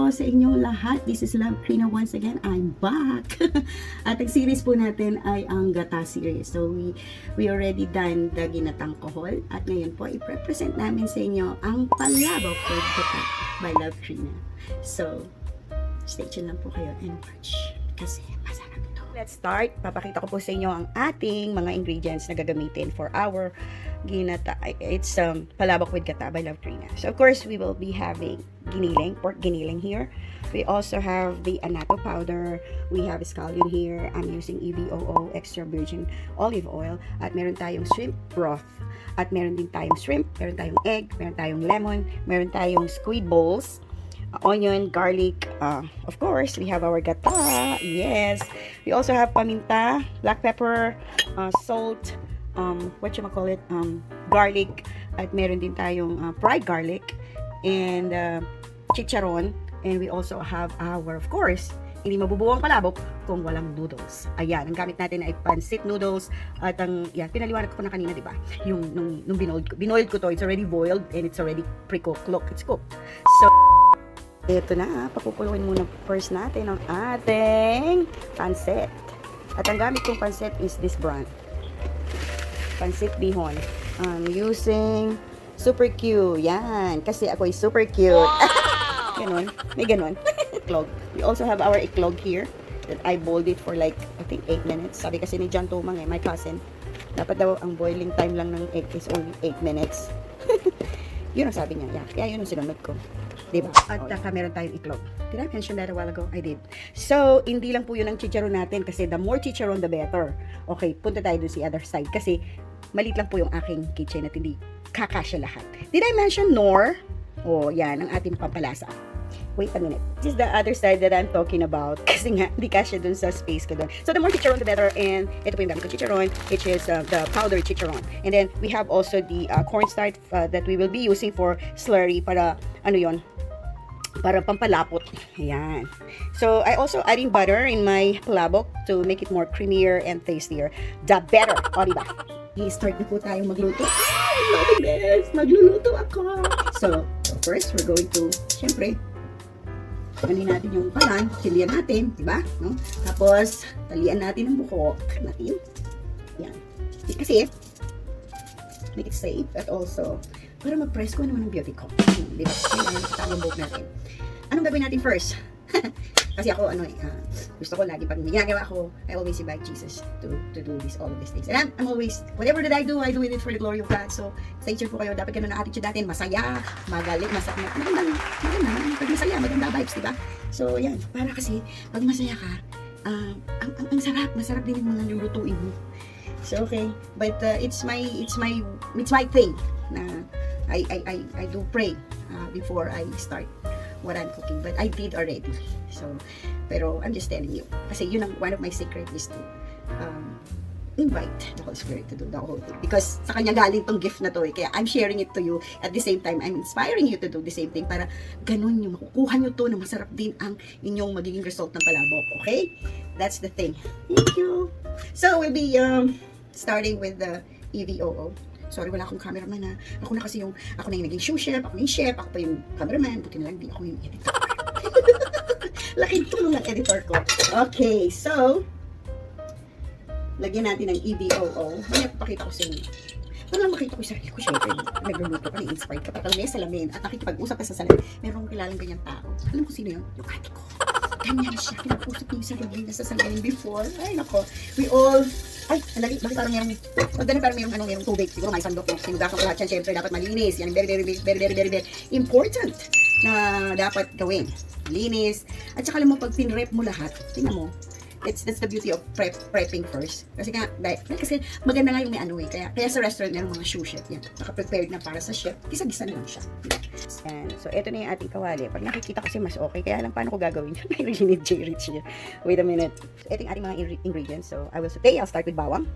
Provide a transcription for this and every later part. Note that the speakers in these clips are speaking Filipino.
po sa inyong lahat. This is Love Krina once again. I'm back. At ang series po natin ay ang Gata Series. So we already done the ginatang kohol. At ngayon po i-present namin sa inyo ang palabok with Gata by Love Krina. So stay tuned lang po kayo and watch kasi masarap ito. Let's start. Papakita ko po sa inyo ang ating mga ingredients na gagamitin for our ginata. It's palabok with Gata by Love Krina. So of course we will be having giniling, pork giniling here. We also have the annatto powder. We have scallion here. I'm using EVOO extra virgin olive oil. At meron tayong shrimp broth. At meron din tayong shrimp, meron tayong egg, meron tayong lemon, meron tayong squid balls, onion, garlic. Of course, we have our gata. Yes. We also have paminta, black pepper, salt, garlic, at meron din tayong fried garlic, and chicharon, and we also have our, of course, hindi mabubuo ang palabok kung walang noodles. Ayan, ang gamit natin ay pancit noodles, at ang, yan, pinaliwanag ko na kanina, di ba? Yung, nung binoiled ko to, it's already boiled, and it's already pre-cooked. Look, it's cooked. So, ito na, papupuluin muna first natin ang ating pancit. At ang gamit kong pancit is this brand. Pancit bihon. I'm using super cute. Yan. Kasi ako ay super cute. Wow! Ganon. May ganon. Iklog. We also have our iklog here that I boiled it for like, I think 8 minutes. Sabi kasi ni John Tumang my cousin, dapat daw ang boiling time lang ng egg is only 8 minutes. Yun ang sabi niya. Yeah. Kaya yun ang sinunod ko. Diba? At meron tayong iklog. Did I mention that a while ago? I did. So, hindi lang po yun ang chicharon natin kasi the more chicharon, the better. Okay, punta tayo dun sa other side kasi maliit lang po yung aking kitchen at hindi kakasya lahat. Did I mention nor? Oh, yan, ang ating pampalasa. Wait a minute. This is the other side that I'm talking about kasi nga, hindi kasya dun sa space ko dun. So, the more chicharon, the better. And ito po yung gamit ko chicharon, which is the powdered chicharon. And then, we have also the cornstarch that we will be using for slurry para, ano yon, para pampalapot. Ayan. So, I also adding butter in my palabok to make it more creamier and tastier. The better. O, diba? I-start na po tayo magluto. I'm loving this! Magluluto ako! So, first, we're going to, syempre, kanin natin yung palan, chilian natin, diba? No? Tapos, talian natin ang buhok natin. Yan. Kasi, make it safe at also, para mag-press ko naman ang beauty ko. Diba? Kailangan nakita yung buhok natin. Anong gagawin natin first? Kasi ako, gusto ko lagi pag ginagawa ko, I always invite Jesus to do all of these things. And I'm always, whatever that I do it for the glory of God. So, stay tuned po kayo. Dapat ganun ang attitude natin. Masaya, magaling, maganda. Pag masaya, maganda vibes, diba? So, yan. Para kasi, pag masaya ka, ang sarap. Masarap din yung mga lulutuin mo. So, okay. But, it's my thing na I do pray before I start what I'm cooking, but I did already. So, pero I'm just telling you. Kasi yun ang one of my secret is to invite the Holy Spirit to do the whole thing. Because sa kanya galing tong gift na to eh. Kaya I'm sharing it to you. At the same time, I'm inspiring you to do the same thing para ganun yung makukuha nyo to na masarap din ang inyong magiging result ng palabok. Okay? That's the thing. Thank you. So, we'll be starting with the EVOO. Sorry, wala akong cameraman na. Ako na kasi ako na yung naging shoe chef, ako na yung chef, ako pa yung cameraman, buti na lang di ako yung editor. Laking tulong ng editor ko. Okay, so, lagyan natin ng EVOO. May napapakita ko sa inyo. Para lang makita ko yung sarili ko, syempre, nagluluto ka, na-inspired ka, patal may salamin, at nakikipag-usap ka sa salamin. Merong kilalang ganyan tao. Alam ko sino yun? Yung ate ko. Ganyan siya, pinag-usap niya yung sarili niya sa salamin before. Ay, nako. We all, ay, sandali, bakit parang merong tubig. Siguro may sandok yung sinugakan ko lahat yan. Siyempre, dapat malinis. Yan very important na dapat gawin. Linis. At saka alam mo, pag pinrep mo lahat, tingnan mo, that's the beauty of prepping first. Kasi maganda nga yung may kaya sa restaurant meron mga shoe chef yan. Naka-prepared na para sa chef. Gisa-gisa na lang siya. And so, eto na yung ating kawali. Pag nakikita kasi mas okay, kaya lang paano ko gagawin yun? I really need J-Rich here. Wait a minute. So, eto yung ating mga ingredients. So, I'll start with bawang.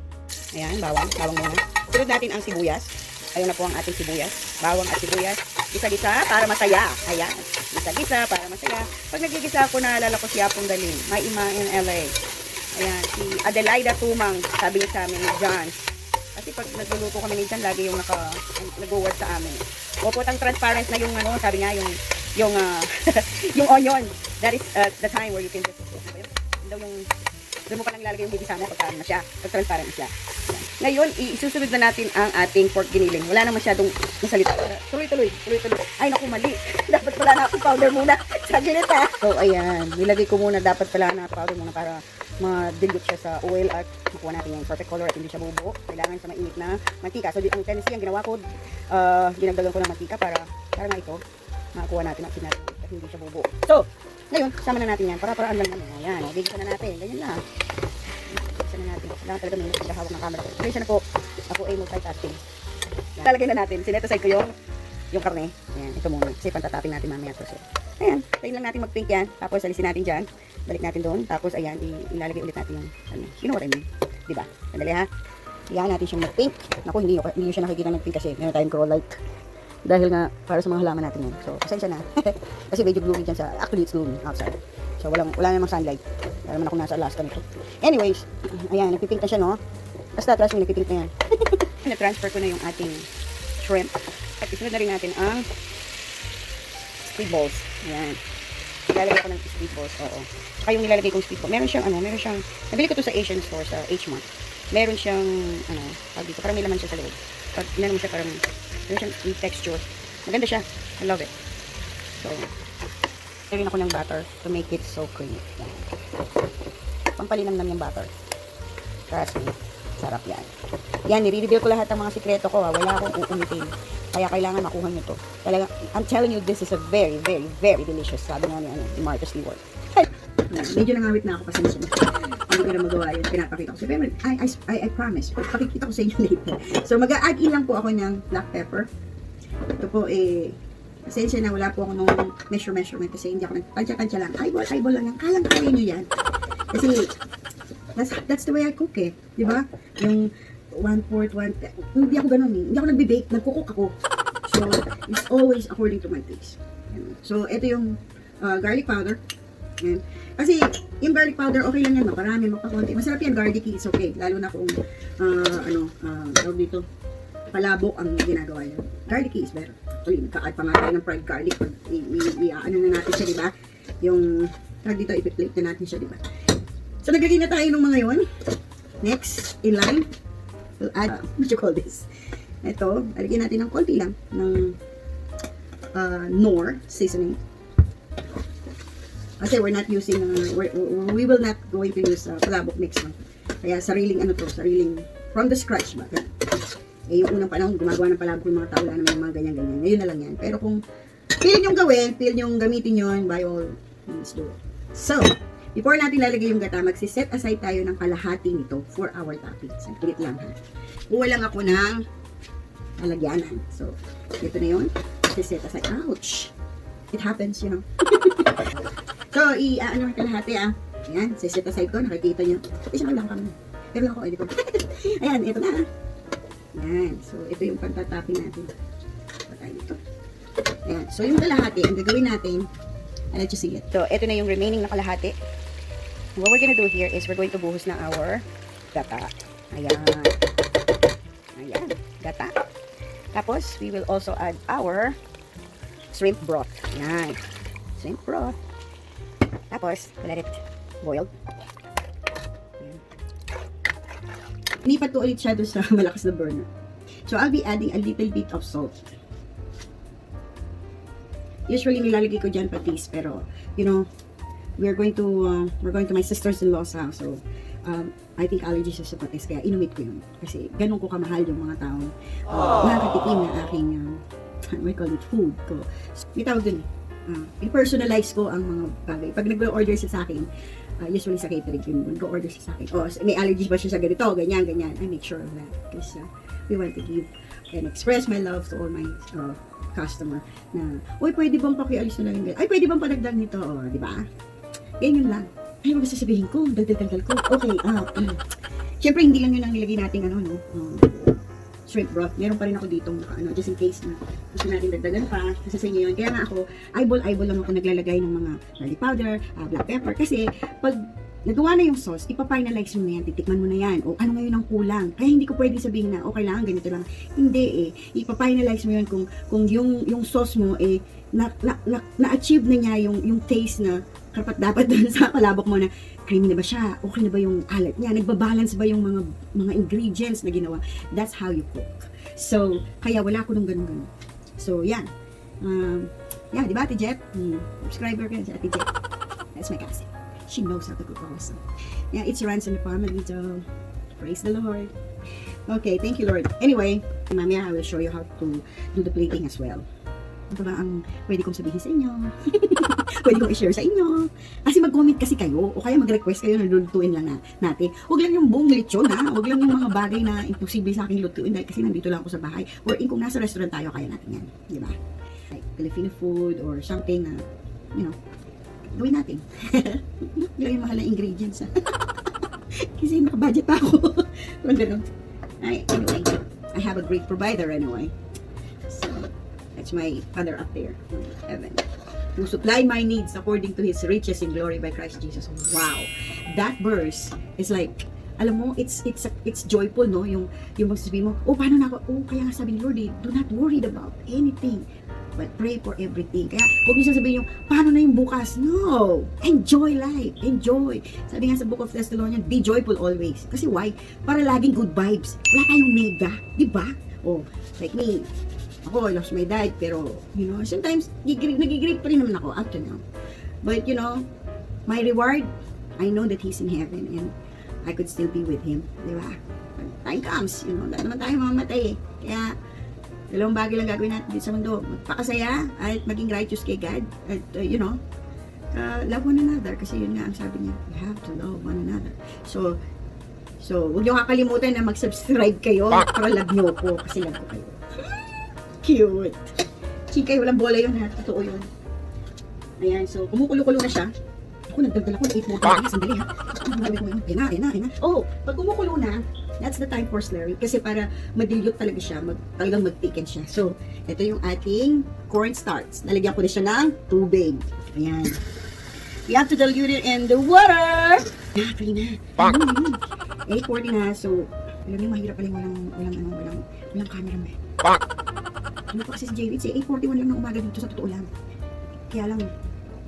Ayan, bawang muna. Sunod natin ang sibuyas. Ayun na po ang ating sibuyas. Bawang at sibuyas. Gisa-gisa para masaya. Ayan. Gisa-gisa para masaya. Pag nagigisa ako, naalala ko si Apong Galing. May ima in LA. Ayan. Si Adelaida Tumang. Sabi niya sa amin ni John. Kasi pag nagluluto kami ni John, lagi yung nag-work sa amin. Opo, ang transparent na yung sabi nga, yung yung yung onion. That is the time where you can just daw yung doon mo pa lang ilalagay yung bibisa mo pag na siya, pag transparent na siya. Yan. Ngayon, isusunod na natin ang ating pork giniling. Wala nang masyadong masalita. Tuloy-tuloy. Ay, naku, mali. Dapat pala na powder muna sa ginita. So, ayan. Nilagay ko muna, dapat pala na powder muna para ma-dilute siya sa oil at makuha natin yung perfect color at hindi siya bubuo. Kailangan sa mainit na mantika. So, ang tendency, ang ginawa ko, ginagdagan ko ng mantika para nga ito, makakuha natin at hindi siya bubuo. So, ngayon, sama na natin yan. Para-paraan lang naman. Ayan, bigyan na natin. Ganyan lang. Bigyan na natin. Kailangan talaga may naghahawak ng camera. Sorry na po. Ako ay multitasking. Lalagay na natin. Sinet aside ko yung karne. Ayan, ito muna. Kasi pantatapin natin mamaya to. So, ayan, tayo lang natin mag-pink yan. Tapos, alisin natin dyan. Balik natin doon. Tapos, ayan, ilalagay ulit natin yung, you know what I mean. Diba? Sandali ha. Iyan natin siyang mag-pink. Naku, hindi nyo siya nakikita ng pink kasi meron tayong grow light. Dahil nga, para sa mga halaman natin yun. So, pasensya na. Kasi medyo gloomy dyan actually it's gloomy outside. So, wala namang sunlight. Wala naman ako nasa Alaska nito. Anyways, ayan, nagpipink na siya, no? Basta, trust me, nagpipink na yan. Na-transfer ko na yung ating shrimp. At isunod na rin natin ang squid balls. Ayan. Nilalagay ko ng squid balls, oo. Saka yung nilalagay kong squid balls. Meron siyang, nabili ko to sa Asian store, sa H-Mart. Meron siyang, pag dito, parang may laman siya sa loob. Pag inano mo siya, parang, meron siyang texture. Maganda siya. I love it. So, rin ako ng butter to make it so creamy. Yan. Pampalinamnam yung butter. Trust me. Sarap yan. Yan, nire-reveal ko lahat ng mga sikreto ko. Wala akong uumitin. Kaya kailangan makuha nyo to. Talaga, I'm telling you, this is a very, very, very delicious. Sabi nga ni Marcus Stewart. Medyo nangawit na ako pasensya na. Hindi ko na magawa yun. Pinapakita ko. So, pero, I promise. Pakikita ko sa inyo later. So, mag-a-add in lang po ako ng black pepper. Ito po, pasensya na, wala po ako nung measurement kasi hindi ako nagtansya-tansya lang. Eyeball lang yan. Kalang-kaya nyo yan. Kasi, that's the way I cook eh. Diba? Yung 1/4, hindi ako ganun eh. Hindi ako nagbe-bake. Nagkukook ako. So, it's always according to my taste. So, ito yung garlic powder. Yan. Kasi, yung garlic powder, okay lang yan. Maparami, mapakonti. Masarap yan, garlicky, it's okay. Lalo na kung, tawag dito, palabok ang ginagawa yan. Garlicky is better. Actually, nagka-add pa nga tayo ng fried garlic. Ano na natin siya, diba? Yung, tawag dito, ipi-plate na natin siya, diba? So, naglagay na tayo ng mga yun. Next, in line, we'll add, what you call this? Ito, alagyan natin ng konti lang, ng Knorr seasoning. Kasi we're not using, we will not going to use palabok mix. No? Kaya sariling from the scratch ba? Yung unang panahon, gumagawa ng palabok yung mga tao, wala naman yung mga ganyan-ganyan. Ngayon na lang yan. Pero kung feel nyong gawin, feel nyong gamitin yun, by all means do it. So, before natin lalagay yung gata, magsiset aside tayo ng kalahati nito for our toppings. Ang kulit lang ha. Kuha lang ako ng lalagyanan. So, ito na yun. Magsiset aside. Ouch! It happens, you know. So, ano kalahati Ayan, siset aside ko, nakikita nyo. Isang lang kami. Pero ako, edit ko. Ayan, ito na. Ayan, so ito yung pagtatapin natin. Patay dito. Ayan, so yung kalahati, ang gagawin natin, I'll let you see it. So, ito na yung remaining na kalahati. What we're gonna do here is we're going to buhos na our gata. Ayan. Ayan, gata. Tapos, we will also add our shrimp broth. Ayan. Shrimp broth. Tapos, let it boil. Ayan. Lipat ko ulit siya doon sa malakas na burner. So, I'll be adding a little bit of salt. Usually, nilalagay ko dyan patis. Pero, you know, we're going to my sister's-in-law's house. So, I think allergies sa patis. Kaya, inumit ko yun. Kasi, ganun ko kamahal yung mga tao. Nakakatikim na aking, we call it food ko. So, may tawag dun i-personalize ko ang mga bagay. Pag nag-order siya sa akin, usually sa catering, nag-order siya sa akin. May allergies ba siya sa ganito, ganyan. I make sure of that. Because we want to give and express my love to all my customer na, uy, pwede bang pakialis na lang yung ay, pwede bang padagdag nito? Di ba? Ganyan lang. Ay, wag sasabihin ko, dagdag ko. Okay, syempre, hindi lang yun ang nilagay natin, shrimp broth. Meron pa rin ako ditong just in case na gusto natin dagdagan pa. Kasi sa inyo yun. Kaya nga ako, eyeball lang ako naglalagay ng mga garlic powder, black pepper. Kasi, pag nagawa na yung sauce, ipa-finalize mo na yan, titikman mo na yan, o ano ngayon ang kulang. Kaya hindi ko pwede sabihin na, okay lang, ganito lang. Hindi ipa-finalize mo yun kung yung sauce mo, na-achieve na niya yung taste na karapat dapat dun sa palabok mo na creamy na ba siya, okay na ba yung alat niya, nagbabalance ba yung mga ingredients na ginawa. That's how you cook. So, kaya wala ko nung ganun-ganun. So, yan. Yan, di ba, Ate Jet? Subscriber ka sa Ate Jet. That's my cousin. She knows how to cook also. Yeah, it's runs in the family, so praise the Lord. Okay, thank you, Lord. Anyway, mamaya I will show you how to do the plating as well. Ito ba ang pwede kong sabihin sa inyo? Pwede kong i-share sa inyo. Kasi mag-comment kasi kayo, o kaya mag-request kayo na lulutuin lang natin. Huwag lang yung buong lechon, ha? Huwag lang yung mga bagay na imposible sa akin lutuin dahil kasi nandito lang ako sa bahay. Or kung nasa restaurant tayo, kaya natin yan. Di ba? Like Filipino food or something na, gawin natin. Yung yung mahal na ingredients, ha? Kasi nakabudget pa ako. Parang ganun. Anyway, I have a great provider anyway. So, that's my Father up there in heaven, who supply my needs according to His riches in glory by Christ Jesus. Wow, that verse is like, alam mo, it's joyful, no? Yung magsasabihin mo, paano na ako? Kaya nga sabi ni Lord, do not worry about anything, but pray for everything. Kaya huwag niyo sasabihin yung, paano na yung bukas? No! Enjoy life. Enjoy. Sabi nga sa Book of Thessalonians, be joyful always. Kasi why? Para laging good vibes. Wala tayong nega. Diba? Like me, ako, I lost my dad, pero, sometimes, nagigreat pa rin naman ako up to now. But, my reward, I know that He's in heaven, and I could still be with Him. Diba? When time comes, dahil naman tayo mamamatay eh. Kaya, dalawang bagay lang gagawin natin dito sa mundo. Magpakasaya at maging righteous kay God. At, love one another. Kasi yun nga ang sabi niya, you have to love one another. So huwag niyo kakalimutan na mag-subscribe kayo para love niyo ko. Kasi love ko kayo. Cute. Chika, walang bola yun ha. Totoo yun. Ayan, so kumukulo-kulo na siya. Ako, nagdagdala ko ng 8 more times. Sandali ha. Ayan na. Pag kumukulo na, that's the time for slurry. Kasi para madilute talaga siya, talagang mag-thicken siya. So, ito yung ating cornstarch. Nalagyan ko na siya ng tubig. Ayan. We have to dilute it in the water. Gata Krina. 8:40 na. So, alam niyo, mahirap pala walang cameraman. Ano pa kasi si JV, 8:41 lang ng umaga dito, sa totoo lang. Kaya lang,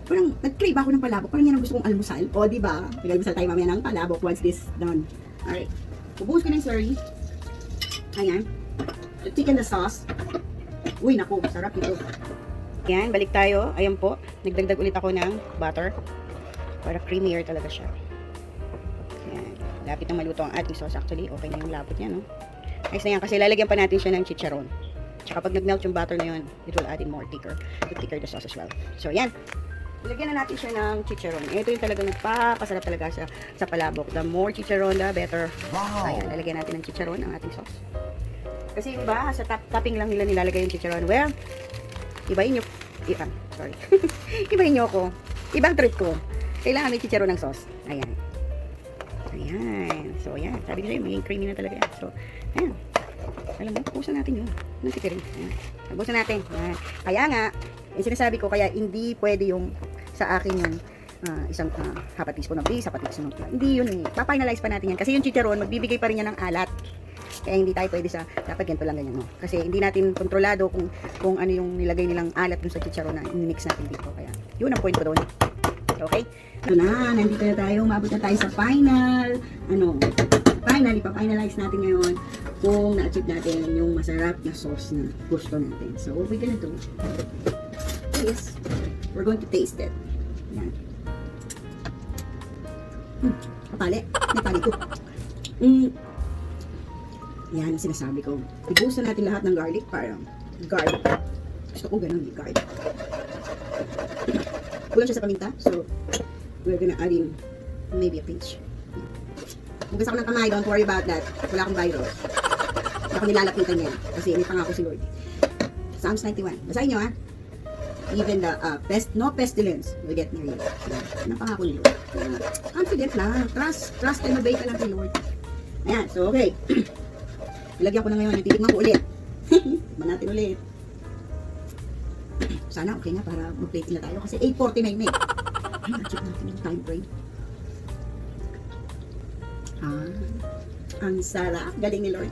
parang nag-crave ako ng palabok. Parang yan ang gusto kong almusal. O, diba? Nag-almusal tayo mamaya ng palabok once this done. Alright. Bubuhos ko ng slurry. Ayan. Thicken the sauce. Uy, naku, sarap ito. Ayan, balik tayo. Ayan po. Nagdagdag ulit ako ng butter. Para creamier talaga siya. Ayan. Lapit na maluto ang ating sauce. Actually, okay na yung lapot niya, no? Ayos na yan. Kasi lalagyan pa natin siya ng chicharon. Tsaka pag nag-melt yung butter na yun, it will add in more thicker. To thicker the sauce as well. So, ayan. Ilagyan na natin siya ng chicharon. Ito yung talagang nagpapasarap talaga sa palabok. The more chicharon, the better. Wow! Ayan, lalagyan natin ng chicharon ang ating sauce. Kasi iba, sa topping lang nila nilalagay yung chicharon. Well, ibahin nyo. Sorry. Ibahin nyo ko. Ibang treat ko. Kailangan may chicharon ng sauce. Ayan. Ayan. So, ayan. Sabi ko sa'yo, maging creamy na talaga yan. So, ayan. Alam mo, busan natin yun. Nagtitirin. Ayan. Busan natin. Ayan. Kaya nga, sinasabi ko, kaya hindi pwede yung sa akin yung isang hapat teaspoon of this, hapat teaspoon of that. Hindi yun eh. Pa-finalize pa natin yan. Kasi yung chicharon, magbibigay pa rin yan ng alat. Kaya hindi tayo pwede sa, dapat ganito lang ganyan, no? Kasi hindi natin kontrolado kung ano yung nilagay nilang alat dun sa chicharon na in-mix natin dito. Kaya, yun ang point ko doon. Okay? Ito na, nandito na tayo. Mabot na tayo sa final. Finally, pa-finalize natin ngayon kung na-achieve natin yung masarap na sauce na gusto natin. So, what we're gonna do is, we're going to taste it. Yan. Napali ko. Yan, sinasabi ko. Ibusan natin lahat ng garlic para garlic. Gusto ko ganun yung garlic. Kulang siya sa paminta, so we're gonna add in maybe a pinch. Hugas ako ng kamay, don't worry about that. Wala akong virus. Wala akong nilalapitan yan. Kasi may pangako si Lord. Psalms 91. Basahin nyo ha. Even the no pestilence will get near you. Yan ang pangako ni Lord. Confident lang. Trust and obey ka lang kay Lord. Ayan, so okay. Ilagyan ko na ngayon. Titignan ko ulit. Tikman natin ulit. Sana okay nga para mag-plate na tayo. Kasi 8:49 na eh. Ay, na-check natin yung time frame. Ah, ang sarap. Galing ni Lord.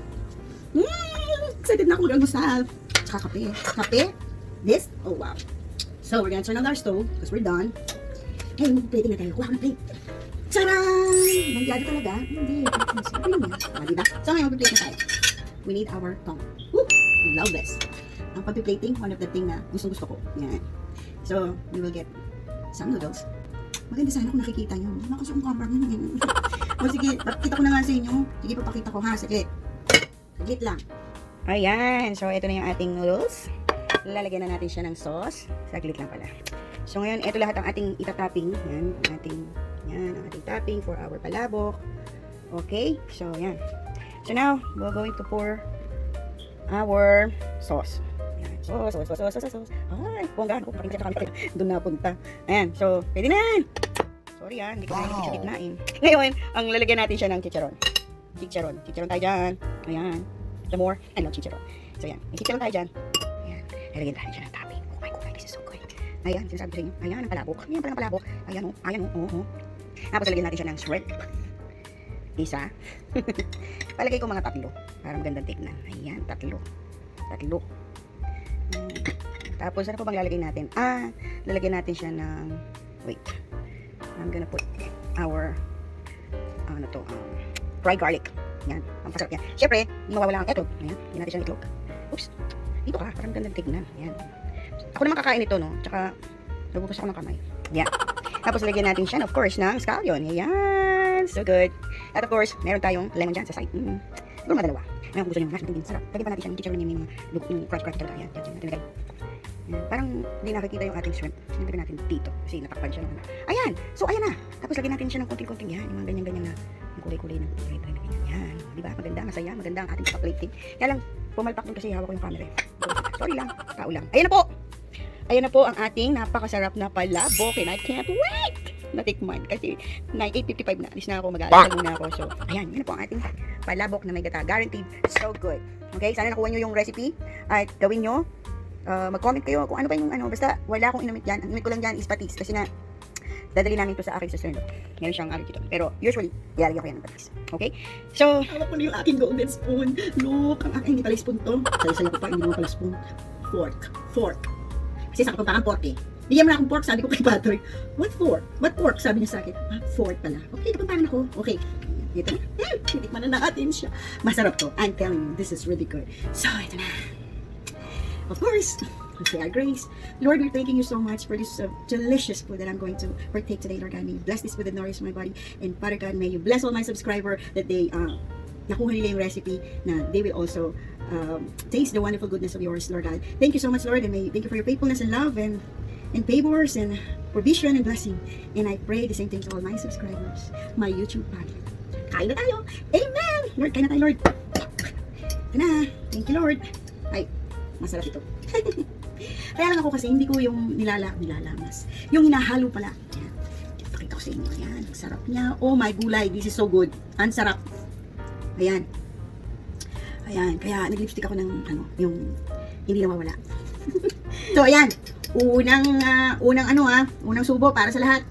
Excited na ako mag-almusal. Tsaka kape. Kape? This? Oh, wow. So, we're gonna turn on our stove because we're done. Hey, plating na tayo. Kuha ka ng plate. Tcharam! Nangyado talaga? Hindi. Sabi niya. Diba? So, ngayon, mag-plate na tayo. We need our tongue. Woo! Love this. Ang pag-plating, one of the thing na gustong-gusto ko. Yan. So, we will get some noodles. Maganda sana kung nakikita nyo. Nakasya ang camera nyo. O sige, pakita ko na nga sa inyo. Sige, papakita ko ha. Saglit. Saglit lang. Ayan. So, ito na yung ating noodles. Lalagyan na natin siya ng sauce. Saglit lang pala. So, ngayon, ito lahat ang ating itatopping. Yan. Ang ating topping for our palabok. Okay. So, yan. So, now, we're going to pour our sauce. Ayan. Sauce. Ay, bonggaan ko. Pakita ka kami. Doon napunta. Ayan. So, pwede na. Sorry hindi ko na siya gitnain. Ngayon, ang lalagyan natin siya ng chicharon. Chicharon tayo dyan. Ayan. The more, I love chicharon. So, yan. May chicharon tayo dyan. Ayan. Lalagyan tayo siya ng topping. Oh my God, this is so good. Ayan, sinasabi ko sa inyo. Ayan, ang palabok. Ayan pala ang palabok. Ayan o. Tapos, lalagyan natin siya ng shrimp. Isa. Palagay ko mga 3. Para magandang tignan. Ayan, 3. Tapos, ano pa bang lalagay natin? Lalagyan natin siya ng, wait. I'm gonna put our, fried garlic. Yan, ang pasarap yan. Siyempre, mawawala ang etlog. Ayan, hindi natin siya ng itlog. Oops, dito ka, parang gandang tignan. Ayan. Ako naman kakain ito, no? Tsaka, nabubukas ako ng kamay. Yan. Tapos, lagyan natin siya, of course, ng scallion. Ayan, so good. At of course, meron tayong lemon dyan sa side. Siguro madalawa. Ngayon, kung gusto nyo, mas matindin. Sarap. Lagyan pa natin siya ng chicharon yung mga crunch talaga. Ayan, natin lagay. Parang hindi nakikita yung ating shrimp. Sinipin natin dito kasi natakpan siya. Ayan! So, ayan na. Tapos, lagyan natin siya ng konting-konting yan. Yung mga ganyan-ganyan na yung kulay-kulay ng red na ganyan. Yan. Diba? Maganda, masaya. Maganda ang ating plating. Kaya lang, pumalpak din kasi hawak ko yung camera. Sorry lang. Tao lang. Ayan na po! Ayan na po ang ating napakasarap na palabok. And I can't wait! Natikman. Kasi 8:55 na. Alis na ako. Mag-aaral muna ako. So, ayan. Yan na po ang ating palabok na may gata. Guaranteed. So good. Okay? Sana nakuha nyo yung recipe. At gawin nyo. Mag-comment kayo kung ano pa yung basta wala akong inumit dyan. Ang inumit ko lang dyan is patis kasi nga dadali namin to sa aking sister. Meron siyang dito. Pero usually, ilalagyan ko yan ng patis. Okay? So, hawak ko na yung aking golden spoon. Look, ang aking hindi pala spoon to. Sayo-sayo ko pa, hindi mo pala spoon. Fork. Kasi sa kapag pork eh. Bigyan mo na akong pork, sabi ko kay Patrick. What fork? What pork? Sabi niya sa akin. Fork pala. Okay, kapag ako. Okay. Ito na. Titikman na natin siya. Masarap to. I'm telling you, this is really good. So, ito na. Of course, let's say our grace. Lord, we're thanking you so much for this delicious food that I'm going to partake today. Lord God, may you bless this food that nourishes my body. And Father God, may you bless all my subscribers that they nakuha nila yung recipe na they will also taste the wonderful goodness of yours, Lord God. Thank you so much, Lord, and thank you for your faithfulness and love and favors and provision and blessing. And I pray the same thing to all my subscribers, my YouTube family. Kain na tayo! Amen! Lord, kain na tayo, Lord! Ito na! Thank you, Lord! Ay, masarap ito. Kaya lang ako kasi hindi ko yung nilalamas. Yung hinahalo pala. Ayan. Pakita ko sa inyo. Ayan. Ang sarap niya. Oh my gulay. This is so good. Ang sarap. Ayan. Kaya nag-lipstick ako ng yung hindi nawawala. So ayan. Unang subo para sa lahat.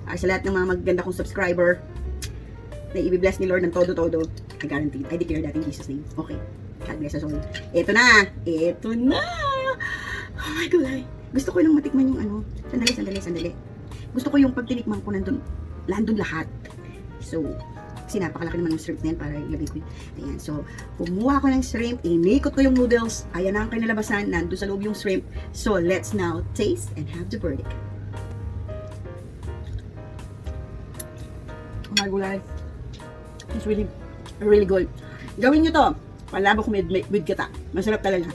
Para sa lahat ng mga magaganda kong subscriber na i-bless ni Lord ng todo-todo. I guarantee. I declare that in Jesus' name. Okay. God bless us all. Ito na! Oh my God! Gusto ko lang matikman yung Sandali. Gusto ko yung pagtinikman ko nandun lahat. So, kasi napakalaki naman ng shrimp na yan para ilagay ko. Ayan. So, kumuha ko ng shrimp, inikot ko yung noodles. Ayan na ang kinalabasan. Nandun sa loob yung shrimp. So, let's now taste and have the verdict. Oh my God! It's really good. Gawin nyo to. Palabok with gata. Masarap talaga.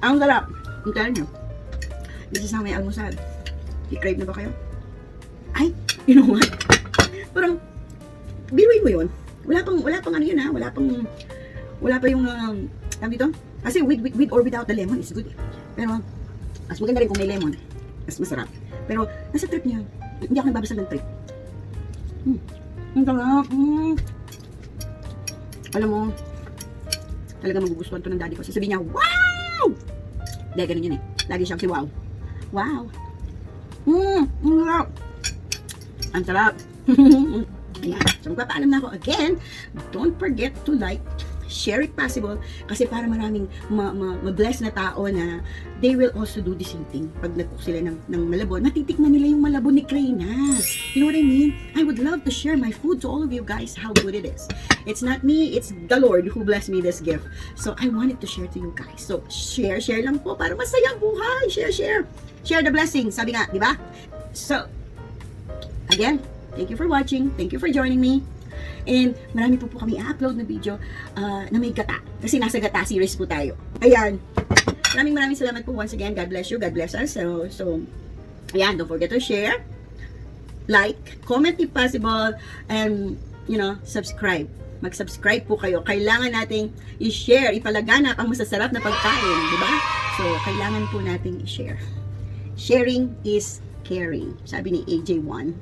Ang sarap. Ang tala nyo. This is how may almusal. I-crave na ba kayo? Ay, you know what? Parang, biruin mo yun. Wala pang ano yun ha. Wala pa yung, dito. Kasi with or without the lemon is good. Pero, mas maganda rin kung may lemon. Mas masarap. Pero, nasa trip niya. Hindi ako nagbabasal ng trip. Ang sarap. Alam mo, talaga magugustuhan to ng daddy ko. Sasabihin niya, wow! Dahil ganun yun eh. Lagi siyang si wow. Wow! Ang sarap! Ang sarap! Ayan. So, magpapaalam na ako again. Don't forget to like, share it possible, kasi para maraming ma-bless na tao na they will also do the same thing. Pag nag-cook sila ng malabon, matitikman nila yung malabon ni Krina. You know what I mean? I would love to share my food to all of you guys, how good it is. It's not me, it's the Lord who blessed me this gift. So, I wanted to share to you guys. So, share lang po para masaya ang buhay. Share. Share the blessing, sabi nga, di ba? So, again, thank you for watching. Thank you for joining me. And marami po kami i-upload na video na may gata. Kasi nasa Gata Series po tayo. Ayan. Maraming salamat po once again. God bless you. God bless us. So ayan. Don't forget to share, like, comment if possible, and, subscribe. Mag-subscribe po kayo. Kailangan nating i-share, ipalaganap ang masasarap na pagkain. Diba? So, kailangan po nating i-share. Sharing is caring. Sabi ni AJ1.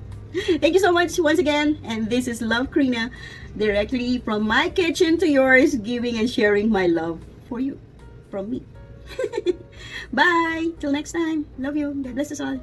Thank you so much once again, and this is Love Krina, directly from my kitchen to yours, giving and sharing my love for you, from me. Bye! Till next time. Love you. God bless us all.